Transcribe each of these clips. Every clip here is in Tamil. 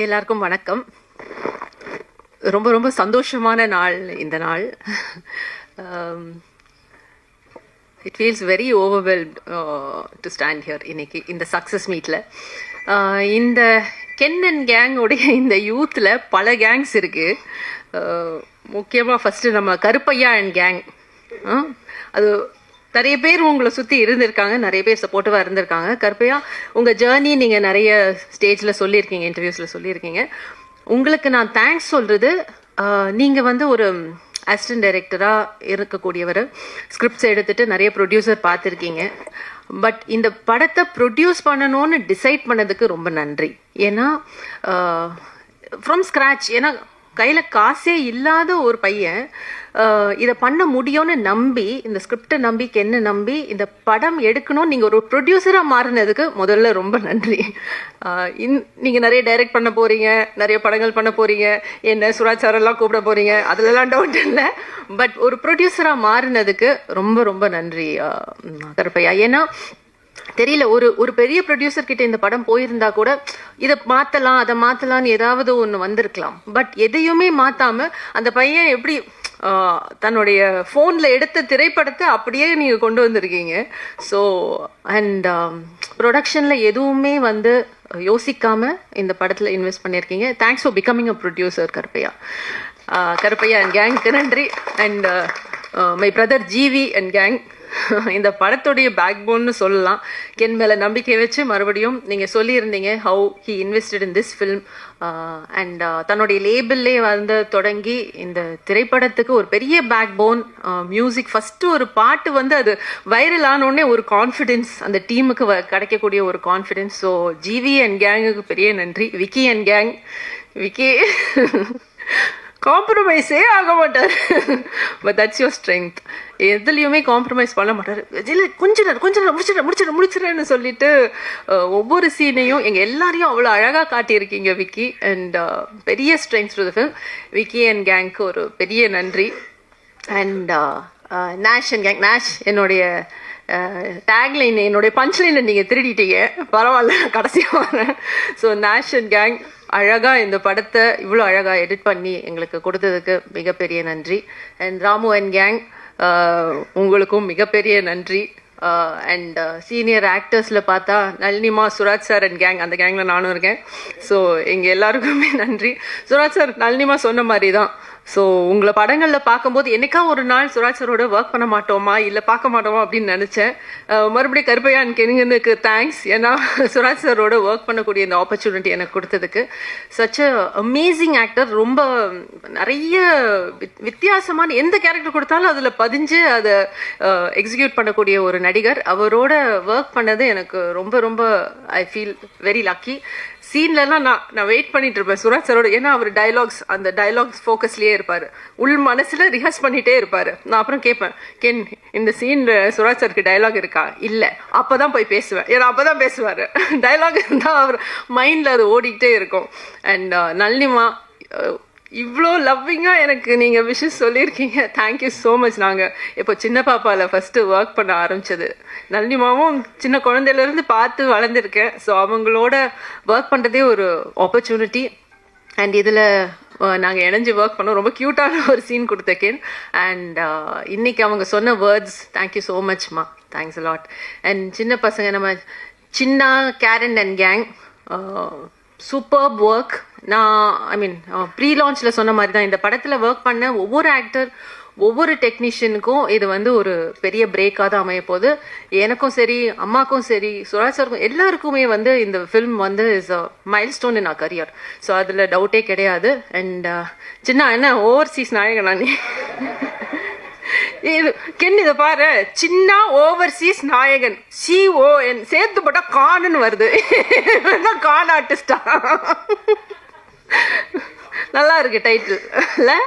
எல்லாருக்கும் வணக்கம். ரொம்ப ரொம்ப சந்தோஷமான நாள் இந்த நாள். It feels very overwhelmed to stand here இன்னைக்கு இந்த சக்ஸஸ் மீட்டில். இந்த கென் அண்ட் கேங் உடைய இந்த யூத்தில் பல கேங்ஸ் இருக்குது. முக்கியமாக ஃபஸ்ட்டு நம்ம கருப்பையா அண்ட் கேங், அது நிறைய பேர் உங்களை சுற்றி இருந்திருக்காங்க, நிறைய பேர் சப்போர்ட்டிவாக இருந்திருக்காங்க. கருப்பையா, உங்கள் ஜேர்னி நீங்கள் நிறைய ஸ்டேஜில் சொல்லியிருக்கீங்க, இன்டர்வியூஸில் சொல்லியிருக்கீங்க. உங்களுக்கு நான் தேங்க்ஸ் சொல்கிறது, நீங்கள் வந்து ஒரு அசிஸ்டன்ட் டைரக்டராக இருக்கக்கூடியவர், ஸ்கிரிப்ட்ஸ் எடுத்துகிட்டு நிறைய ப்ரொடியூசர் பார்த்துருக்கீங்க. பட் இந்த படத்தை ப்ரொடியூஸ் பண்ணணும்னு டிசைட் பண்ணதுக்கு ரொம்ப நன்றி. ஏன்னா ஃப்ரம் ஸ்க்ராட்ச், ஏன்னா கையில் காசே இல்லாத ஒரு பையன் இதை பண்ண முடியும்னு நம்பி, இந்த ஸ்கிரிப்டை நம்பி, கென்னை நம்பி இந்த படம் எடுக்கணும் நீங்கள் ஒரு ப்ரொடியூசராக மாறினதுக்கு முதல்ல ரொம்ப நன்றி. நீங்கள் நிறைய டைரக்ட் பண்ண போகிறீங்க, நிறைய படங்கள் பண்ண போகிறீங்க, என்ன சுராஜ் சாரெல்லாம் கூப்பிட போகிறீங்க, அதுலலாம் டவுட் இல்லை. பட் ஒரு ப்ரொடியூசராக மாறினதுக்கு ரொம்ப ரொம்ப நன்றி கருப்பையா. ஏன்னா தெரியல, ஒரு பெரிய ப்ரொடியூசர் கிட்ட இந்த படம் போயிருந்தா கூட இதை மாற்றலாம், அதை மாற்றலான்னு ஏதாவது ஒன்று வந்திருக்கலாம். பட் எதையுமே மாற்றாமல் அந்த பையன் எப்படி தன்னுடைய ஃபோனில் எடுத்த திரைப்படத்தை அப்படியே நீங்கள் கொண்டு வந்திருக்கீங்க. ஸோ அண்ட் ப்ரொடக்ஷனில் எதுவுமே வந்து யோசிக்காமல் இந்த படத்தில் இன்வெஸ்ட் பண்ணியிருக்கீங்க. Thanks for becoming a producer Karuppaiya. Karuppaiya and கேங்க்கு நன்றி. And my brother GV and gang, இந்த படத்துடைய பேக் போன்னு சொல்லலாம். கென் மேலே நம்பிக்கை வச்சு மறுபடியும் நீங்கள் சொல்லியிருந்தீங்க how he invested in this film. And தன்னுடைய லேபிள்லே வந்து தொடங்கி இந்த திரைப்படத்துக்கு ஒரு பெரிய பேக் போன். மியூசிக் ஃபஸ்ட்டு ஒரு பாட்டு வந்து அது வைரல் ஆனோடனே ஒரு கான்ஃபிடென்ஸ் அந்த டீமுக்கு கிடைக்கக்கூடிய ஒரு கான்ஃபிடென்ஸ். ஸோ ஜிவி அண்ட் கேங்குக்கு பெரிய நன்றி. விக்கி அண்ட் கேங், விக்கி காம்ப்ரமைஸே ஆக மாட்டார். But that's your strength. எதுலேயுமே காம்ப்ரமைஸ் பண்ண மாட்டார். இல்லை கொஞ்சம் நேரம் முடிச்சிடறேன்னு சொல்லிட்டு ஒவ்வொரு சீனையும் எங்கள் எல்லாரையும் அவ்வளோ அழகாக காட்டியிருக்கீங்க விக்கி. அண்ட் பெரிய strength to the film. Vicky and கேங்க்கு ஒரு பெரிய நன்றி. And Nesh and gang, Nesh என்னுடைய டேக்லைன், என்னுடைய பஞ்ச்லைனை நீங்கள் திருடிட்டீங்க, பரவாயில்ல, கடைசியாக வரேன். ஸோ நேஷ் அண்ட் கேங் அழகாக இந்த படத்தை இவ்வளோ அழகாக எடிட் பண்ணி எங்களுக்கு கொடுத்ததுக்கு மிகப்பெரிய நன்றி. அண்ட் ராமு அண்ட் கேங், உங்களுக்கும் மிகப்பெரிய நன்றி. அண்ட் சீனியர் ஆக்டர்ஸில் பார்த்தா நளினிமா, சுராஜ் சார் அண்ட் கேங், அந்த கேங்கில் நானும் இருக்கேன். ஸோ எங்கள் எல்லாருக்குமே நன்றி. சுராஜ் சார், நளினிமா சொன்ன மாதிரி தான். ஸோ உங்களை படங்களில் பார்க்கும்போது என்னைக்கா ஒரு நாள் சுராஜ் சாரோட ஒர்க் பண்ண மாட்டோமா, இல்லை பார்க்க மாட்டோமா அப்படின்னு நினச்சேன். மறுபடியும் கருப்பையா அண்ட் கெனுங்கனுக்கு தேங்க்ஸ். ஏன்னா சுராஜ் சாரோட ஒர்க் பண்ணக்கூடிய இந்த ஆப்பர்ச்சுனிட்டி எனக்கு கொடுத்ததுக்கு. Such a amazing actor. ரொம்ப நிறைய வித்தியாசமான எந்த கேரக்டர் கொடுத்தாலும் அதில் பதிஞ்சு அதை எக்ஸிக்யூட் பண்ணக்கூடிய ஒரு நடிகர். அவரோட ஒர்க் பண்ணது எனக்கு ரொம்ப ரொம்ப ஐ ஃபீல் வெரி லக்கி. சீன்லலாம் நான் வெயிட் பண்ணிட்டு இருப்பேன் சுராஜ் சாரோட. ஏன்னா அவர் டைலாக்ஸ், அந்த டைலாக்ஸ் ஃபோக்கஸ்லேயே இருப்பார், உள் மனசில் ரிஹர்ஸ் பண்ணிகிட்டே இருப்பார். நான் அப்புறம் கேட்பேன், கென் இந்த சீனில் சுராஜ் சாருக்கு டைலாக் இருக்கா? இல்லை, அப்போ தான் போய் பேசுவேன். ஏன்னா அப்போ தான் பேசுவார். டைலாக் இருந்தால் அவர் மைண்டில் அது ஓடிக்கிட்டே இருக்கும். அண்ட் நளினிமா, இவ்வளோ லவ்விங்காக எனக்கு நீங்கள் விஷஸ் சொல்லியிருக்கீங்க. Thank you so much. நாங்கள் இப்போ சின்ன பாப்பாவில் ஃபஸ்ட்டு ஒர்க் பண்ண ஆரம்பித்தது, நளினிமாவும் சின்ன குழந்தையிலேருந்து பார்த்து வளர்ந்துருக்கேன். ஸோ அவங்களோட ஒர்க் பண்ணுறதே ஒரு ஆப்பர்ச்சுனிட்டி. அண்ட் இதில் நாங்கள் இணைஞ்சு ஒர்க் பண்ணோம். ரொம்ப க்யூட்டான ஒரு சீன் கொடுத்தேன். அண்ட் இன்றைக்கி அவங்க சொன்ன வேர்ட்ஸ், தேங்க்யூ ஸோ மச்மா, தேங்க்ஸ் அ லாட். அண்ட் சின்ன பசங்க, நம்ம சின்ன கேரன் அண்ட் கேங், சூப்பர்ப் ஒர்க். நான் ப்ரீ லான்ச்சில் சொன்ன மாதிரி தான், இந்த படத்தில் ஒர்க் பண்ண ஒவ்வொரு ஆக்டர், ஒவ்வொரு டெக்னீஷியனுக்கும் இது வந்து ஒரு பெரிய பிரேக்காக தான் அமைய போகுது. எனக்கும் சரி, அம்மாக்கும் சரி, சுராஜ் சாருக்கும், எல்லாருக்குமே வந்து இந்த ஃபில்ம் வந்து is a milestone in our career. So அதில் டவுட்டே கிடையாது. அண்ட் சின்ன என்ன ஓவர்சீஸ் நாயகனா நீ? கென் இதை பாரு, சின்ன ஓவர்சீஸ் நாயகன், CON சேர்த்து போட்டா கான்னு வருது. கான் ஆர்டிஸ்டா? நல்லா இருக்கு டைட்டில் இல்லை?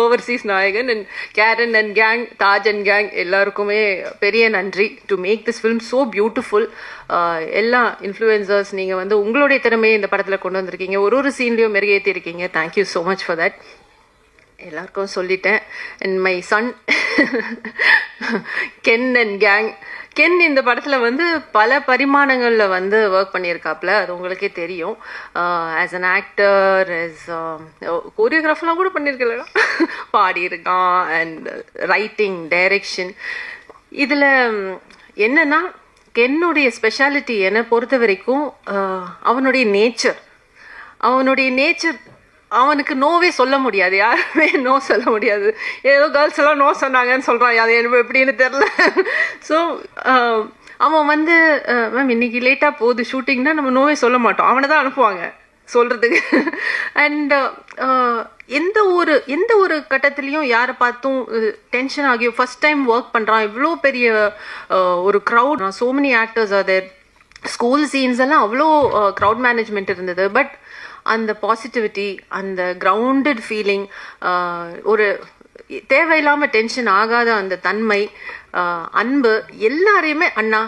ஓவர்சீஸ் நாயகன். அண்ட் கேரன் and gang, Taj and gang, எல்லாருக்குமே பெரிய நன்றி to make this film so beautiful. எல்லா இன்ஃப்ளூயன்சர்ஸ், நீங்கள் வந்து உங்களுடைய திறமையை இந்த படத்தில் கொண்டு வந்திருக்கீங்க, ஒரு சீன்லேயும் மெருகேற்றி இருக்கீங்க. Thank you so much for that. எல்லாருக்கும் சொல்லிட்டேன். And my son Ken and gang. Ken இந்த படத்தில் வந்து பல பரிமாணங்களில் வந்து ஒர்க் பண்ணியிருக்காப்புல, அது உங்களுக்கே தெரியும். ஆஸ் அன் ஆக்டர், ஆஸ் கோரியோகிராஃபர்லாம் கூட பண்ணியிருக்கல, பாடியிருக்கான். And writing, direction. இதில் என்னன்னா கென்னுடைய ஸ்பெஷாலிட்டி என்னை பொறுத்த வரைக்கும் அவனுடைய நேச்சர். அவனுக்கு நோவே சொல்ல முடியாது, யாருமே நோ சொல்ல முடியாது. ஏதோ கேர்ள்ஸ் எல்லாம் நோ சொன்னாங்கன்னு சொல்கிறான், அது எப்படின்னு தெரில. ஸோ அவன் வந்து மேம் இன்னைக்கு லேட்டாக போகுது ஷூட்டிங்னா நம்ம நோவே சொல்ல மாட்டோம், அவனை தான் அனுப்புவாங்க சொல்கிறதுக்கு. அண்ட் எந்த ஒரு கட்டத்துலேயும் யாரை பார்த்தும் டென்ஷன் ஆகி ஃபஸ்ட் டைம் ஒர்க் பண்ணுறான், இவ்வளோ பெரிய ஒரு க்ரௌட், ஸோ மெனி ஆக்டர்ஸ் அது, ஸ்கூல் சீன்ஸ் எல்லாம் அவ்வளோ க்ரௌட் மேனேஜ்மெண்ட் இருந்தது. பட் அந்த பாசிட்டிவிட்டி, அந்த கிரவுண்டட் ஃபீலிங், ஒரு தேவையில்லாமல் டென்ஷன் ஆகாத அந்த தன்மை, அன்பு, எல்லாரையுமே அண்ணா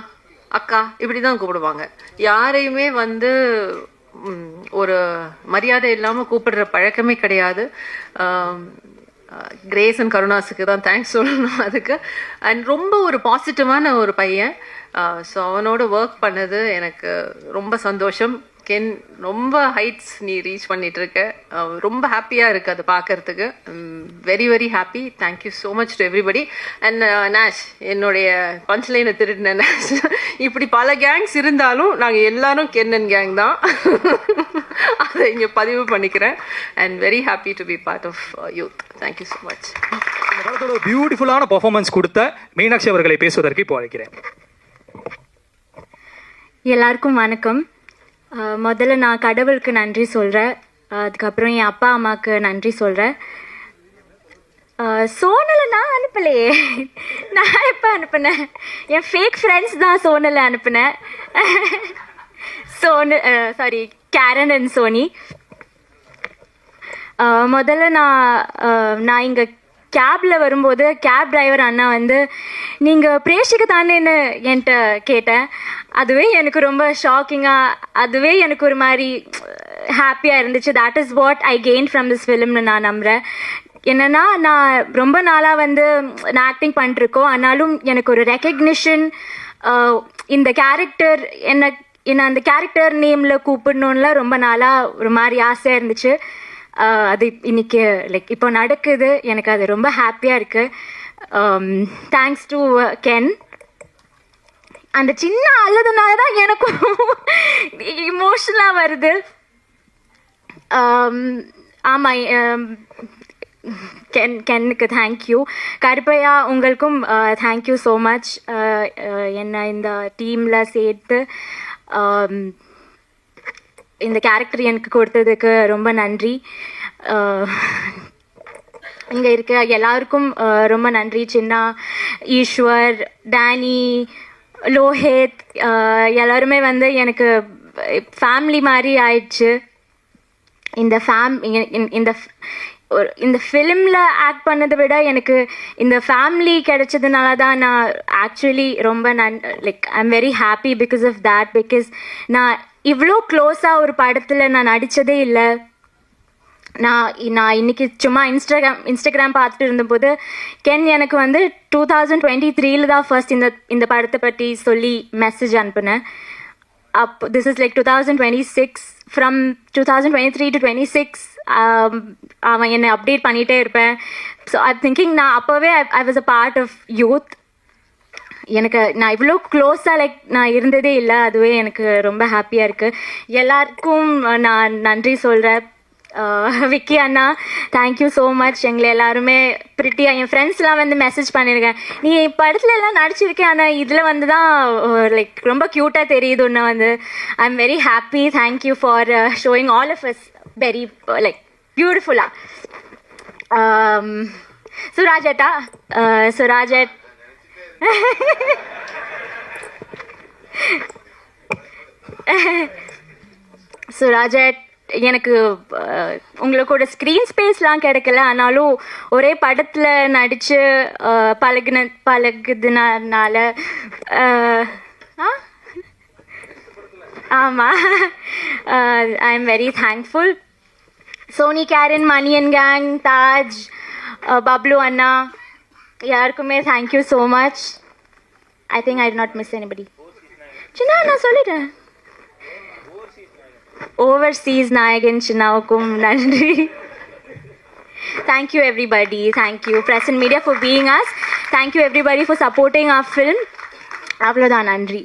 அக்கா இப்படி தான் கூப்பிடுவாங்க. யாரையுமே வந்து ஒரு மரியாதை இல்லாமல் கூப்பிடுற பழக்கமே கிடையாது. கிரேஸ் அண்ட் கருணாஸுக்கு தான் தேங்க்ஸ் சொல்லணும் அதுக்கு. அண்ட் ரொம்ப ஒரு பாசிட்டிவான ஒரு பையன். ஸோ அவனோட ஒர்க் பண்ணது எனக்கு ரொம்ப சந்தோஷம். கென், ரொம்ப ஹைட்ஸ் நீ ரீச் பண்ணிகிட்ருக்க, ரொம்ப ஹாப்பியாக இருக்குது அது பார்க்குறதுக்கு. Very very happy. Thank you so much to everybody. And நேஷ், என்னுடைய பஞ்ச்லைனை திருடின நேஷ். இப்படி பல கேங்ஸ் இருந்தாலும் நாங்கள் எல்லாரும் கென் அண்ட் கேங் தான். அதை இங்கே பதிவு பண்ணிக்கிறேன். And very happy to be part of Youth. Thank you so much. இந்த படத்தோட பியூட்டிஃபுல்லான பர்ஃபார்மன்ஸ் கொடுத்த மீனாட்சி அவர்களை பேசுவதற்கு இப்போ அழைக்கிறேன். எல்லாருக்கும் வணக்கம். முதல்ல நான் கடவுளுக்கு நன்றி சொல்கிறேன். அதுக்கப்புறம் என் அப்பா அம்மாவுக்கு நன்றி சொல்கிறேன். சோனலை நான் அனுப்பலையே, நான் எப்போ அனுப்புனேன்? என் ஃபேக் ஃப்ரெண்ட்ஸ் தான் சோனலை அனுப்புனேன். கேரன் அண்ட் சோனி. முதல்ல நான் இங்கே கேபில் வரும்போது கேப் டிரைவர் அண்ணா வந்து நீங்கள் பிரேஷிக்கு தானேன்னு என்கிட்ட கேட்டேன். அதுவே எனக்கு ரொம்ப ஷாக்கிங்காக, அதுவே எனக்கு ஒரு மாதிரி ஹாப்பியாக இருந்துச்சு. That is what I gain from this ஃபிலிம்னு நான் நம்புகிறேன். என்னென்னா, நான் ரொம்ப நாளாக வந்து நான் ஆக்டிங் பண்ணிட்டுருக்கோம், ஆனாலும் எனக்கு ஒரு ரெக்கக்னிஷன், இந்த கேரக்டர் என்னை அந்த கேரக்டர் நேமில் கூப்பிடணுன்னுலாம் ரொம்ப நாளாக ஒரு மாதிரி ஆசையாக இருந்துச்சு. அது இன்னைக்கு இப்போ நடக்குது. எனக்கு அது ரொம்ப ஹாப்பியாக இருக்குது. Thanks to Ken. அந்த சின்ன அழுதுனால தான் எனக்கும் இமோஷனலாக வருது. ஆமாம், கென்னுக்கு தேங்க்யூ. கருப்பையா, உங்களுக்கும் தேங்க்யூ ஸோ மச். என்னை இந்த டீமில் சேர்த்து இந்த கேரக்டர் எனக்கு கொடுத்ததுக்கு ரொம்ப நன்றி. இங்கே இருக்க எல்லாருக்கும் ரொம்ப நன்றி. சின்னா, ஈஸ்வர், டேனி, லோஹித், எல்லாருமே வந்து எனக்கு ஃபேமிலி மாதிரி ஆயிடுச்சு. இந்த ஃபிலிமில் ஆக்ட் பண்ணதை விட எனக்கு இந்த ஃபேமிலி கிடைச்சதுனால தான் நான் ஆக்சுவலி ரொம்ப I am very happy because of that. Because நான் இவ்வளோ க்ளோஸாக ஒரு படத்தில் நான் நடித்ததே இல்லை. நான் இன்னைக்கு சும்மா இன்ஸ்டாகிராம் பார்த்துட்டு இருந்தபோது கென் எனக்கு வந்து 2023 தான் ஃபர்ஸ்ட் இந்த படத்தை பற்றி சொல்லி மெசேஜ் அனுப்புனேன். அப்போ திஸ் இஸ் 2026. ஃப்ரம் 2023 to 26 அவன் என்னை அப்டேட் பண்ணிகிட்டே இருப்பேன். ஸோ ஐ திங்கிங் நான் அப்போவே I was a part of Youth. எனக்கு நான் இவ்வளோ க்ளோஸாக நான் இருந்ததே இல்லை. அதுவே எனக்கு ரொம்ப ஹாப்பியாக இருக்குது. எல்லாருக்கும் நான் நன்றி சொல்கிறேன். விக்கி அண்ணா, தேங்க்யூ ஸோ மச். எங்களை எல்லாருமே ப்ரிட்டியாக என் ஃப்ரெண்ட்ஸ்லாம் வந்து மெசேஜ் பண்ணியிருக்கேன், நீ படத்துல எல்லாம் நடிச்சிருக்கேன், ஆனால் இதில் வந்து தான் ரொம்ப க்யூட்டாக தெரியுது ஒன்று வந்து. I am very happy. Thank you for showing all of us very பியூட்டிஃபுல்லாக. சுராஜட்டா, சுராஜட் சுராஜட், எனக்கு உங்களோட ஸ்க்ரீன் ஸ்பேஸ்லாம் கிடைக்கல, ஆனாலும் ஒரே படத்தில் நடித்து பழகுதுனால ஆமாம், I am very thankful. Soni, கேரன், மணி அண்ட் கேங், தாஜ், பப்ளு அண்ணா, யாருக்குமே thank you so much. I think I did not miss anybody. சின்ன நான் சொல்லிட்டேன். ஓவர்சீஸ் நாயகன் சின்னாவுக்கும் நன்றி. Thank you everybody. Thank you press and media for being us. Thank you everybody for supporting our film. அவ்வளோதான், நன்றி.